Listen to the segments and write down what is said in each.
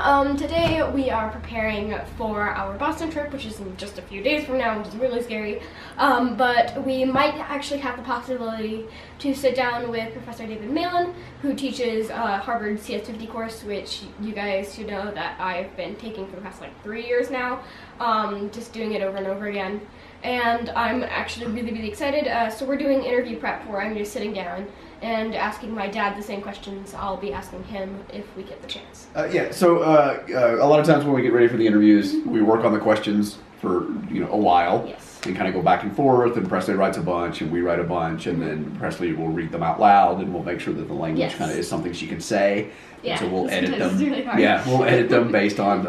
Today we are preparing for our Boston trip, which is in just a few days from now, which is really scary. But we might actually have the possibility to sit down with Professor David Malin, who teaches Harvard's CS50 course, which you guys should know that I've been taking for the past like 3 years now, just doing it over and over again. And I'm actually really excited. So we're doing interview prep where I'm just sitting down and asking my dad the same questions I'll be asking him if we get the chance. So a lot of times when we get ready for the interviews, we work on the questions for a while. Yes. And kind of go back and forth, and Presley writes a bunch, and we write a bunch, and then Presley will read them out loud, and we'll make sure that the language kind of is something she can say. Yeah, and so we'll edit them. It's really hard. Yeah, we'll edit them based on,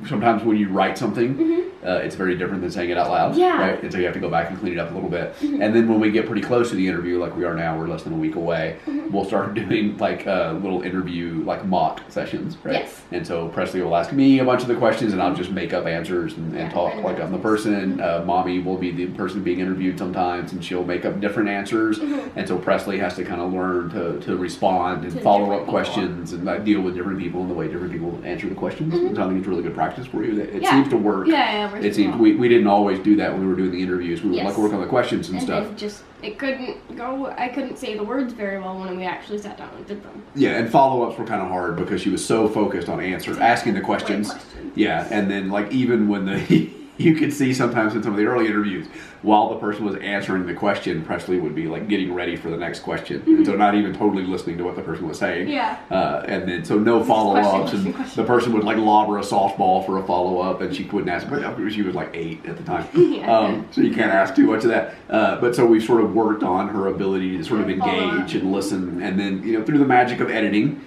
sometimes when you write something, it's very different than saying it out loud. Yeah. Right? And so you have to go back and clean it up a little bit. And then when we get pretty close to the interview, like we are now, we're less than a week away, we'll start doing like little interview, like mock sessions, right? Yes. And so Presley will ask me a bunch of the questions, and I'll just make up answers and talk like I'm the person. Mommy will be the person being interviewed sometimes, and she'll make up different answers. And so Presley has to kind of learn to respond and follow up questions and deal with different people and the way different people answer the questions. So I think it's really good practice for you. It seems to work. It seems we didn't always do that when we were doing the interviews. We would like work on the questions and stuff. It couldn't go. I couldn't say the words very well when we actually sat down and did them. Yeah, and follow-ups were kind of hard because she was so focused on asking the questions. Yeah, and then like even when you could see sometimes in some of the early interviews, while the person was answering the question, Presley would be like getting ready for the next question, and so not even totally listening to what the person was saying. Yeah. And then so no follow-ups, and the person would like lob her a softball for a follow-up, and she couldn't ask. But she was like 8 at the time, so you can't ask too much of that. But so we sort of worked on her ability to sort of engage and listen, and then through the magic of editing,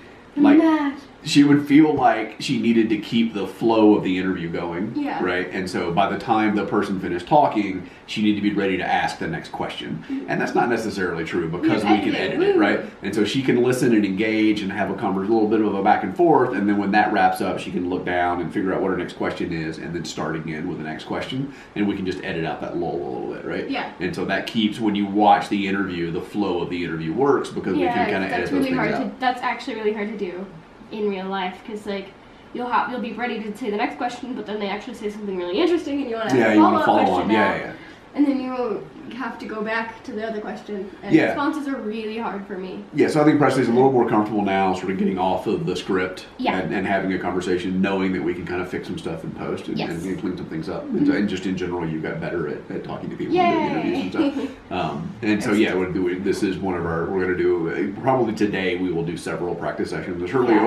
she would feel like she needed to keep the flow of the interview going, right? And so by the time the person finished talking, she needed to be ready to ask the next question. And that's not necessarily true because we can edit it, right? And so she can listen and engage and have a little bit of a back and forth, and then when that wraps up, she can look down and figure out what her next question is, and then start again with the next question, and we can just edit out that lull a little bit, right? Yeah. And so that keeps, when you watch the interview, the flow of the interview works because we can kind of edit those things out. That's actually really hard to do in real life, because like you'll be ready to say the next question, but then they actually say something really interesting and you want to ask a follow-up question now. And then you have to go back to the other question, and responses are really hard for me. Yeah, so I think Presley's a little more comfortable now sort of getting off of the script and having a conversation, knowing that we can kind of fix some stuff in post and clean some things up. And just in general, you got better at talking to people and doing interviews and stuff. And so this is one of we're going to do, probably today we will do several practice sessions. Certainly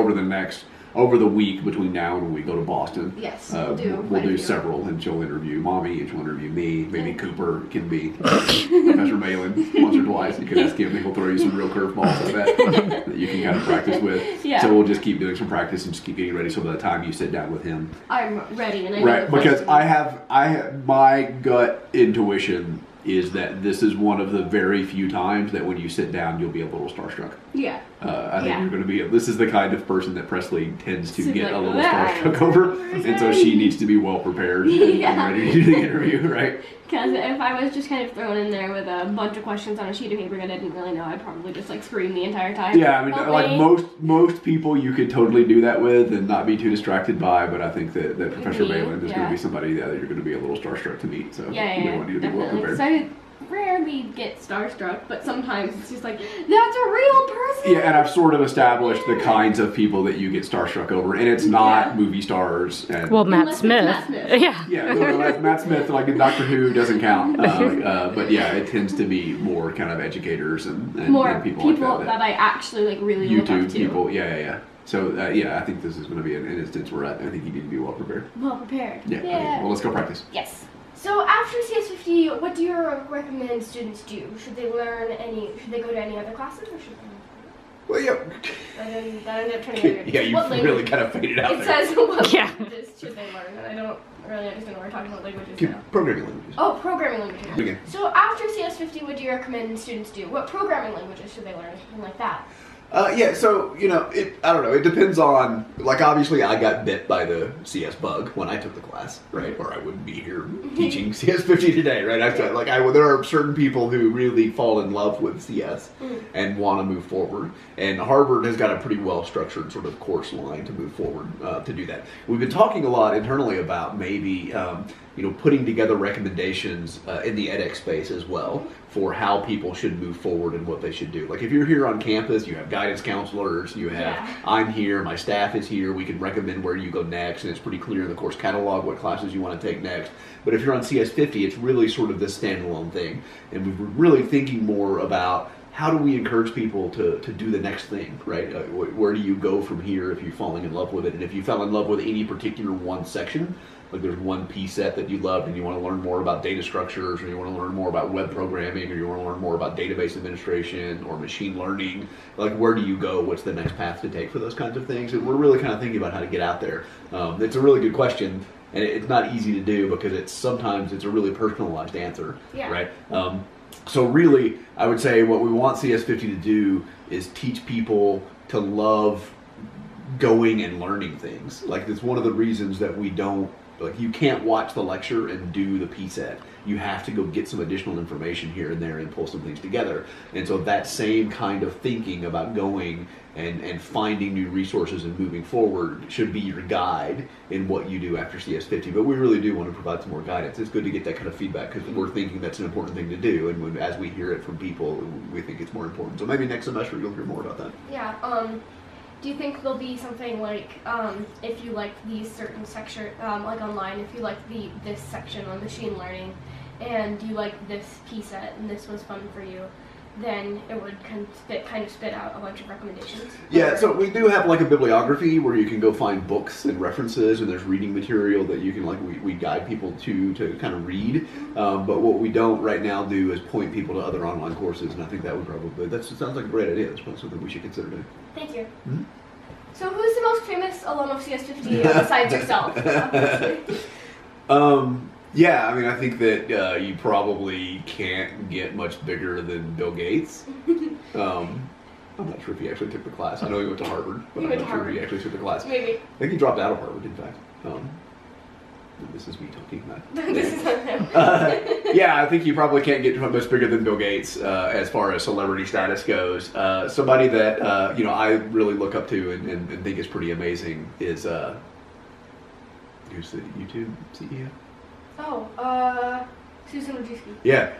over the week between now and when we go to Boston. Yes, we'll do several, and she'll interview Mommy, and she'll interview me. Maybe Cooper can be Professor Malin once or twice. You can ask him, and he'll throw you some real curveballs, I bet, that you can kind of practice with. So we'll just keep doing some practice and just keep getting ready, so by the time you sit down with him, I'm ready. And I know because I have my gut intuition is that this is one of the very few times that when you sit down, you'll be a little starstruck. Yeah. I think you're going to be, this is the kind of person that Presley tends to get a little starstruck over, and so she needs to be well prepared and ready to do the interview, right? Because if I was just kind of thrown in there with a bunch of questions on a sheet of paper that I didn't really know, I'd probably just like scream the entire time. Yeah, I mean, like most people you could totally do that with and not be too distracted by, but I think that Professor Malin is going to be somebody that you're going to be a little starstruck to meet, so we want you to be well prepared. So rarely get starstruck, but sometimes it's just like, that's a real person! Yeah, and I've sort of established the kinds of people that you get starstruck over, and it's not movie stars. And Matt Smith. Matt Smith, like in Doctor Who, doesn't count. But yeah, it tends to be more kind of educators and more people like that I actually like really look up to. YouTube people, So I think this is going to be an instance where I think you need to be well prepared. Well prepared. Yeah. Well, let's go practice. Yes. So after CS50, what do you recommend students do? Should they learn should they go to any other classes, or should they? Well, that ended up turning out. Yeah, you really kind of faded out there. It says what languages should they learn, and I don't really understand what we're talking about languages now. Programming languages. Oh, programming languages. Okay. So after CS50, what do you recommend students do? What programming languages should they learn, something like that? Yeah, so, you know, I don't know, it depends on, like, obviously I got bit by the CS bug when I took the class, right? Or I wouldn't be here teaching CS 50 today, right? There are certain people who really fall in love with CS and want to move forward. And Harvard has got a pretty well-structured sort of course line to move forward to do that. We've been talking a lot internally about maybe, you know, putting together recommendations in the edX space as well for how people should move forward and what they should do. Like if you're here on campus, you have guidance counselors, you have, I'm here, my staff is here, we can recommend where you go next, and it's pretty clear in the course catalog what classes you want to take next. But if you're on CS50, it's really sort of this standalone thing. And we're really thinking more about how do we encourage people to do the next thing, right? Where do you go from here if you're falling in love with it? And if you fell in love with any particular one section, like there's one P set that you loved and you want to learn more about data structures, or you want to learn more about web programming, or you want to learn more about database administration or machine learning, like where do you go? What's the next path to take for those kinds of things? And we're really kind of thinking about how to get out there. It's a really good question, and it's not easy to do because sometimes it's a really personalized answer, right? So really, I would say what we want CS50 to do is teach people to love going and learning things. Like it's one of the reasons that we don't, like you can't watch the lecture and do the P-set. You have to go get some additional information here and there and pull some things together. And so that same kind of thinking about going and finding new resources and moving forward should be your guide in what you do after CS50. But we really do want to provide some more guidance. It's good to get that kind of feedback because we're thinking that's an important thing to do. And as we hear it from people, we think it's more important. So maybe next semester you'll hear more about that. Yeah. Do you think there'll be something like, if you like these certain section, like online, if you like this section on machine learning, and you like this P set, and this was fun for you, then it would kind of spit out a bunch of recommendations? Yeah, so we do have like a bibliography where you can go find books and references, and there's reading material that you can, like, we guide people to kind of read. But what we don't right now do is point people to other online courses, and I think that would probably, that sounds like a great idea. It's probably something we should consider doing. Thank you. Mm-hmm. So who's the most famous alum of CS50 besides yourself? Yeah, I mean, I think that you probably can't get much bigger than Bill Gates. I'm not sure if he actually took the class. I know he went to Harvard, but I'm not sure if he actually took the class. Maybe. I think he dropped out of Harvard, in fact. This is me talking about. This is not him. Yeah, I think you probably can't get much bigger than Bill Gates as far as celebrity status goes. Somebody that you know, I really look up to and think is pretty amazing is who's the YouTube CEO? Oh, Susan Wojcicki. Yeah,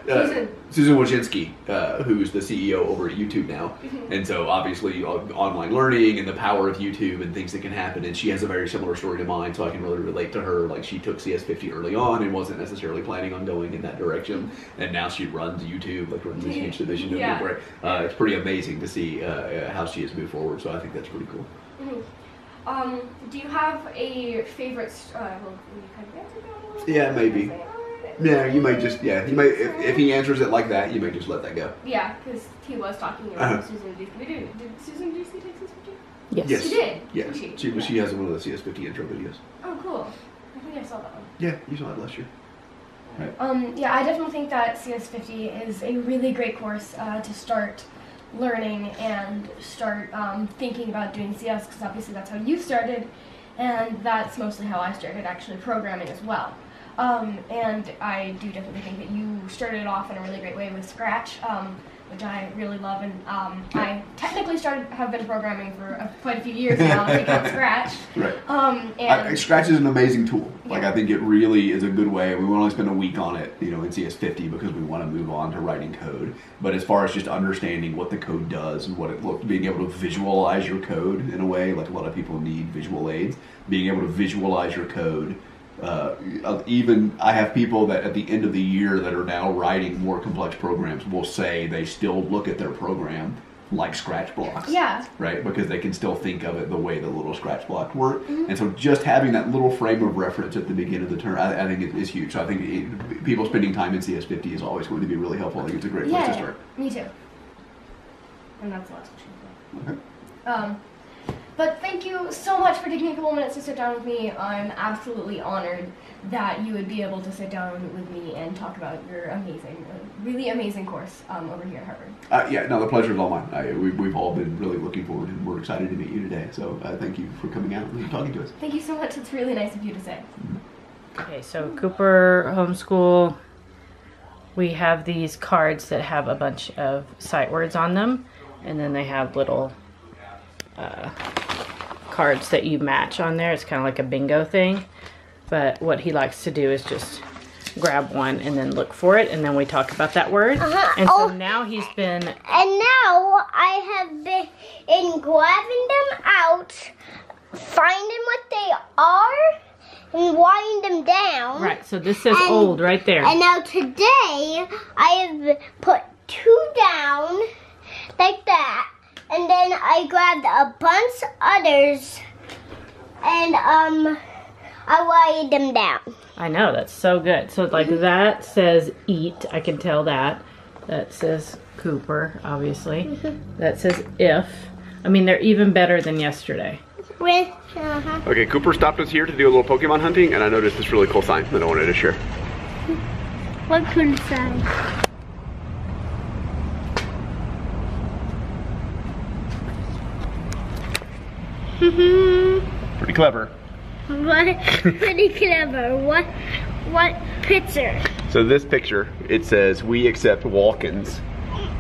Susan Wojcicki, who's the CEO over at YouTube now. Mm-hmm. And so obviously online learning and the power of YouTube and things that can happen. And she has a very similar story to mine, so I can really relate to her. Like she took CS50 early on and wasn't necessarily planning on going in that direction. And now she runs YouTube, like runs this huge division of YouTube. It's pretty amazing to see how she has moved forward. So I think that's pretty cool. Mm-hmm. Do you have a favorite? Well, you kind of answered that a little bit. Yeah, maybe. Yeah, you might just, you may, if he answers it like that, you may just let that go. Yeah, because he was talking about Susan Wojcicki. Did Susan Wojcicki take CS50? Yes. She did? Yeah, she has one of the CS50 intro videos. Oh, cool. I think I saw that one. Yeah, you saw it last year. Right. Yeah, I definitely think that CS50 is a really great course to start learning and start thinking about doing CS, because obviously that's how you started, and that's mostly how I started actually programming as well. And I do definitely think that you started off in a really great way with Scratch, which I really love, and I technically have been programming for quite a few years now, if you count Scratch. Right. Scratch is an amazing tool. Like, I think it really is a good way. We only spend a week on it, you know, in CS50 because we want to move on to writing code. But as far as just understanding what the code does and what it looks, being able to visualize your code in a way, like a lot of people need visual aids, being able to visualize your code. Even I have people that at the end of the year that are now writing more complex programs will say they still look at their program like Scratch blocks. Yeah. Right? Because they can still think of it the way the little Scratch blocks work. Mm-hmm. And so just having that little frame of reference at the beginning of the term, I think it is huge. So I think people spending time in CS50 is always going to be really helpful. I think it's a great place to start. Me too. And that's the last question. Okay. But thank you so much for taking a couple minutes to sit down with me. I'm absolutely honored that you would be able to sit down with me and talk about your amazing, really amazing course over here at Harvard. Yeah, no, the pleasure is all mine. We've all been really looking forward and we're excited to meet you today. So thank you for coming out and talking to us. Thank you so much. It's really nice of you to say. Okay, so Cooper Homeschool, we have these cards that have a bunch of sight words on them, and then they have little cards that you match on there. It's kind of like a bingo thing, but what he likes to do is just grab one and then look for it, and then we talk about that word. And so now he's been... And now I have been grabbing them out, finding what they are, and writing them down. Right, so this says old right there. And now today, I have put 2 down, like that. And then I grabbed a bunch of others, and I write them down. I know, that's so good. So like that says eat, I can tell that. That says Cooper, obviously. That says if. I mean, they're even better than yesterday. Okay, Cooper stopped us here to do a little Pokemon hunting, and I noticed this really cool sign that I wanted to share. What cool sign? Pretty clever. What? Pretty clever. What picture? So this picture, it says, "We accept walk-ins."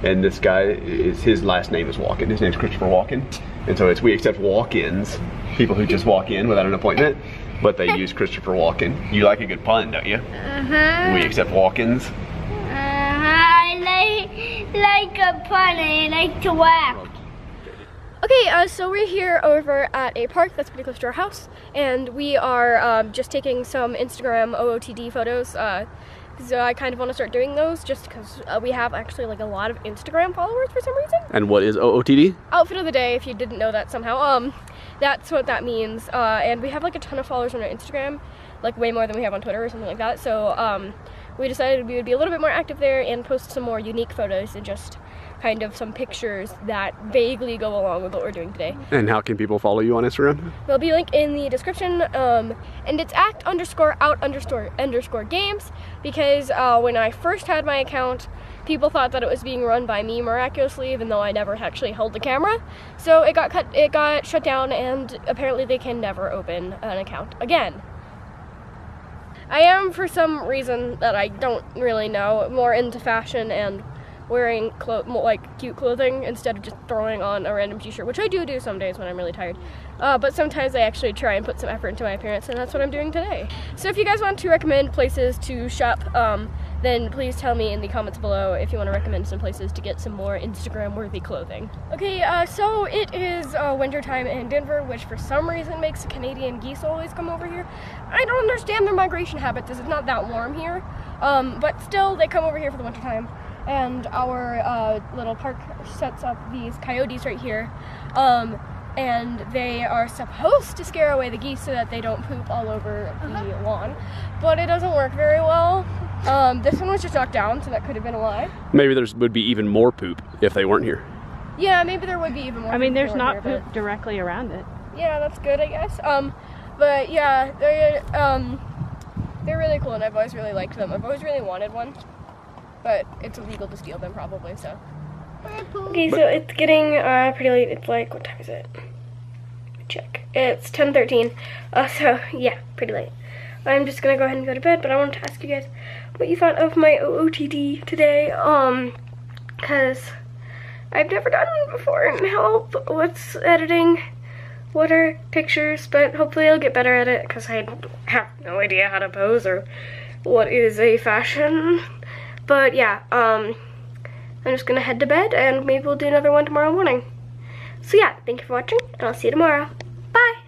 And this guy, his last name is Walken. His name's Christopher Walken. And so it's "We accept walk-ins," people who just walk in without an appointment. But they use Christopher Walken. You like a good pun, don't you? We accept walk-ins. I like a pun. I like to laugh. Okay, so we're here over at a park that's pretty close to our house, and we are just taking some Instagram OOTD photos. So I kind of want to start doing those just because we have actually like a lot of Instagram followers for some reason. And what is OOTD? Outfit of the day, if you didn't know that somehow. That's what that means. And we have like a ton of followers on our Instagram, like way more than we have on Twitter or something like that. So we decided we would be a little bit more active there and post some more unique photos and just kind of some pictures that vaguely go along with what we're doing today. And how can people follow you on Instagram? There'll be a link in the description, and it's act_out_games because when I first had my account, people thought that it was being run by me miraculously, even though I never actually held the camera. So it got shut down, and apparently they can never open an account again. I am, for some reason that I don't really know, more into fashion and wearing like cute clothing instead of just throwing on a random t-shirt, which I do some days when I'm really tired. But sometimes I actually try and put some effort into my appearance, and that's what I'm doing today. So if you guys want to recommend places to shop, then please tell me in the comments below if you want to recommend some places to get some more Instagram-worthy clothing. Okay, so it is winter time in Denver, which for some reason makes the Canadian geese always come over here. I don't understand their migration habits, as it's not that warm here, but still they come over here for the winter time. And our little park sets up these coyotes right here, and they are supposed to scare away the geese so that they don't poop all over the lawn, but it doesn't work very well. This one was just knocked down, so that could have been a lie. Maybe there would be even more poop if they weren't here. Yeah, maybe there would be even more. I mean, poop there's not here, poop directly around it. Yeah, that's good, I guess. But yeah, they're really cool, and I've always really liked them. I've always really wanted one. But it's illegal to steal them probably, so. Okay, so it's getting pretty late. It's like, what time is it? Check. It's 10:13. So yeah, pretty late. I'm just gonna go ahead and go to bed, but I wanted to ask you guys what you thought of my OOTD today, cause I've never done it before, and what's editing, what are pictures, but hopefully I'll get better at it, cause I have no idea how to pose or what is a fashion. But yeah, I'm just gonna head to bed, and maybe we'll do another one tomorrow morning. So yeah, thank you for watching, and I'll see you tomorrow. Bye!